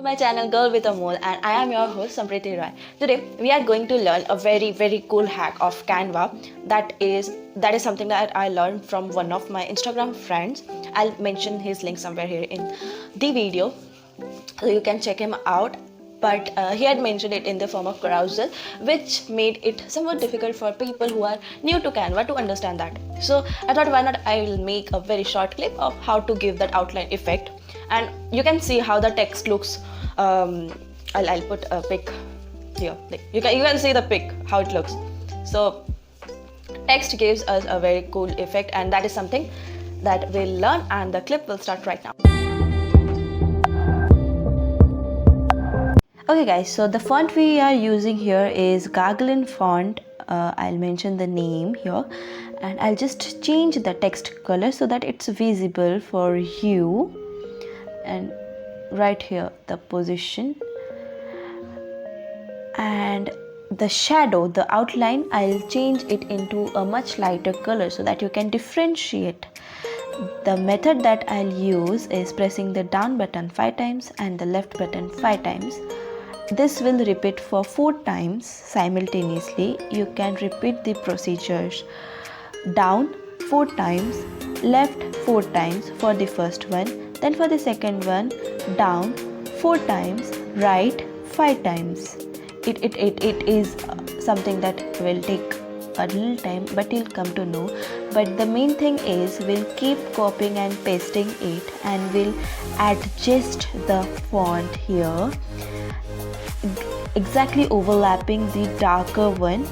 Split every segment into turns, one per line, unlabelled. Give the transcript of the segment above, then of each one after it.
to my channel Girl with a Mole, and I am your host Sampriti. Today we are going to learn a very cool hack of Canva. That is something that I learned from one of my Instagram friends. I'll mention his link somewhere here in the video, so you can check him out. But he had mentioned it in the form of carousel, which made it somewhat difficult for people who are new to Canva to understand that. So I thought, why not I'll make a very short clip of how to give that outline effect, and you can see how the text looks. I'll put a pic here. You can see the pic how it looks. So text gives us a very cool effect, and that is something that we'll learn, and the clip will start right now. Okay guys, so the font we are using here is Gargling font. I'll mention the name here, and I'll just change the text color so that it's visible for you. And right here the position and the shadow, the outline, I'll change it into a much lighter color so that you can differentiate. The method that I'll use is pressing the down button 5 times and the left button 5 times. This will repeat for 4 times simultaneously. You can repeat the procedures: down 4 times, left 4 times for the first one, then for the second one, down 4 times, right 5 times. It is something that will take a little time, but you'll come to know. But the main thing is we'll keep copying and pasting it, and we'll adjust the font here, exactly overlapping the darker one,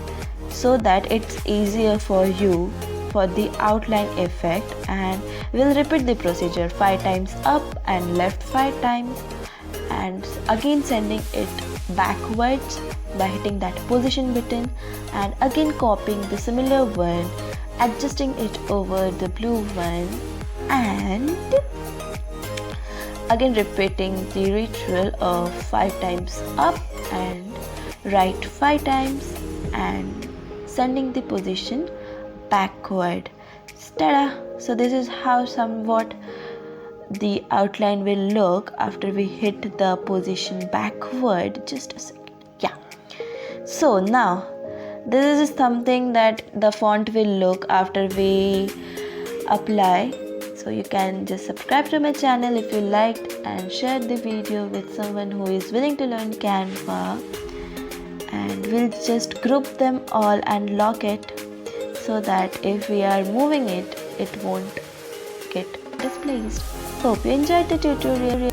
so that it's easier for you for the outline effect. And we'll repeat the procedure 5 times up and left 5 times, and again sending it backwards by hitting that position button, and again copying the similar one, adjusting it over the blue one, and again repeating the ritual of 5 times up and right 5 times, and sending the position backward. Ta-da! So this is how somewhat the outline will look after we hit the position backward. Just a second. Yeah. So now this is something that the font will look after we apply. So you can just subscribe to my channel if you liked, and share the video with someone who is willing to learn Canva, and we'll just group them all and lock it so that if we are moving it, it won't get displaced. Hope you enjoyed the tutorial.